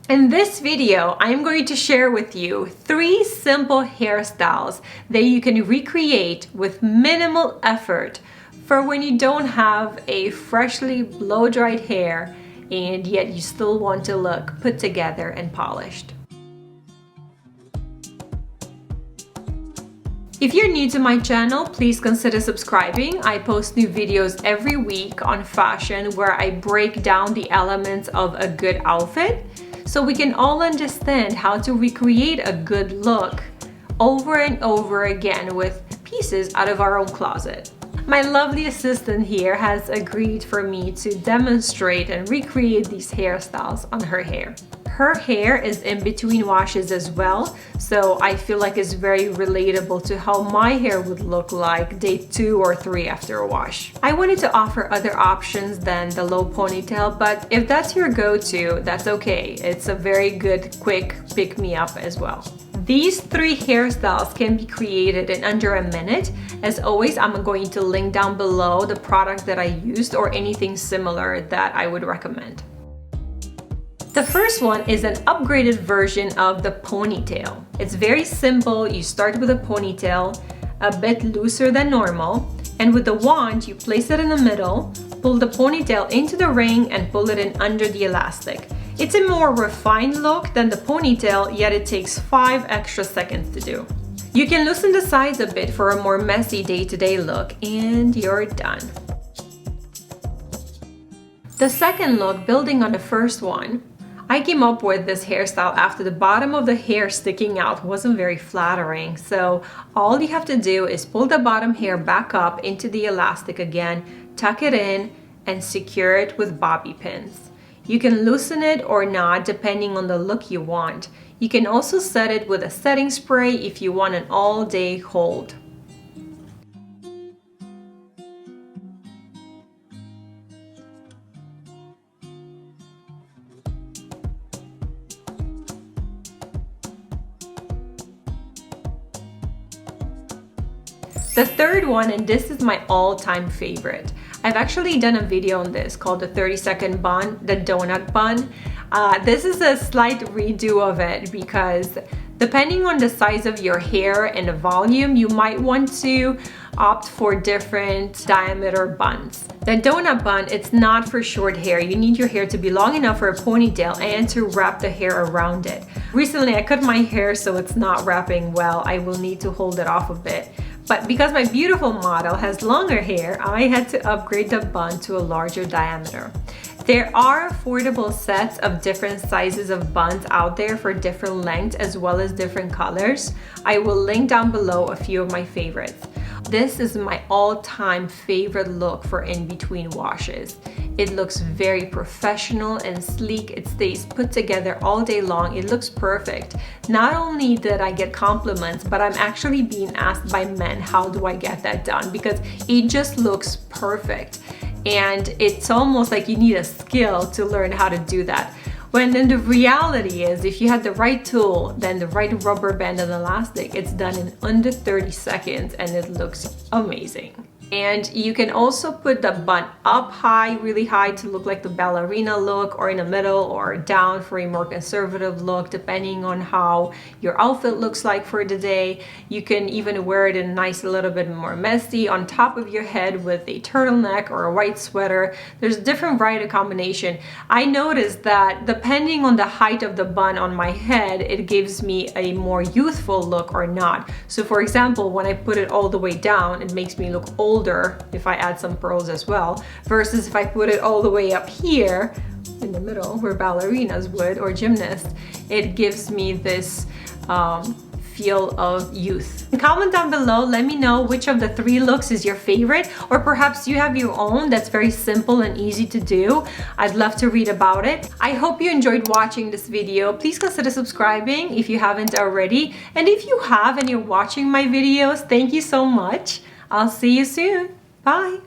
In this video, I'm going to share with you 3 simple hairstyles that you can recreate with minimal effort for when you don't have a freshly blow-dried hair and yet you still want to look put together and polished. If you're new to my channel, please consider subscribing. I post new videos every week on fashion where I break down the elements of a good outfit so we can all understand how to recreate a good look over and over again with pieces out of our own closet. My lovely assistant here has agreed for me to demonstrate and recreate these hairstyles on her hair. Her hair is in between washes as well, so I feel like it's very relatable to how my hair would look like day 2 or 3 after a wash. I wanted to offer other options than the low ponytail, but if that's your go-to, that's okay. It's a very good, quick pick-me-up as well. These 3 hairstyles can be created in under a minute. As always, I'm going to link down below the product that I used or anything similar that I would recommend. The first one is an upgraded version of the ponytail. It's very simple. You start with a ponytail, a bit looser than normal, and with the wand, you place it in the middle, pull the ponytail into the ring, and pull it in under the elastic. It's a more refined look than the ponytail, yet it takes 5 extra seconds to do. You can loosen the sides a bit for a more messy day-to-day look, and you're done. The second look, building on the first one, I came up with this hairstyle after the bottom of the hair sticking out wasn't very flattering. So all you have to do is pull the bottom hair back up into the elastic again, tuck it in, and secure it with bobby pins. You can loosen it or not depending on the look you want. You can also set it with a setting spray if you want an all-day hold. The third one, and this is my all-time favorite. I've actually done a video on this called the 30-second bun, the donut bun. This is a slight redo of it because depending on the size of your hair and the volume, you might want to opt for different diameter buns. The donut bun, it's not for short hair. You need your hair to be long enough for a ponytail and to wrap the hair around it. Recently, I cut my hair so it's not wrapping well. I will need to hold it off a bit. But because my beautiful model has longer hair, I had to upgrade the bun to a larger diameter. There are affordable sets of different sizes of buns out there for different lengths as well as different colors. I will link down below a few of my favorites. This is my all-time favorite look for in-between washes. It looks very professional and sleek. It stays put together all day long. It looks perfect. Not only did I get compliments, but I'm actually being asked by men, how do I get that done? Because it just looks perfect. And it's almost like you need a skill to learn how to do that. When then the reality is, if you had the right tool, then the right rubber band and elastic, it's done in under 30 seconds and it looks amazing. And you can also put the bun up high, really high to look like the ballerina look, or in the middle or down for a more conservative look, depending on how your outfit looks like for the day. You can even wear it in nice, a little bit more messy on top of your head with a turtleneck or a white sweater. There's a different variety of combination. I noticed that depending on the height of the bun on my head, it gives me a more youthful look or not. So for example, when I put it all the way down, it makes me look older if I add some pearls as well, versus if I put it all the way up here in the middle where ballerinas would or gymnasts, it gives me this feel of youth. Comment down below, let me know which of the 3 looks is your favorite, or perhaps you have your own that's very simple and easy to do. I'd love to read about it. I hope you enjoyed watching this video. Please consider subscribing if you haven't already, and if you have and you're watching my videos, thank you so much. I'll see you soon. Bye.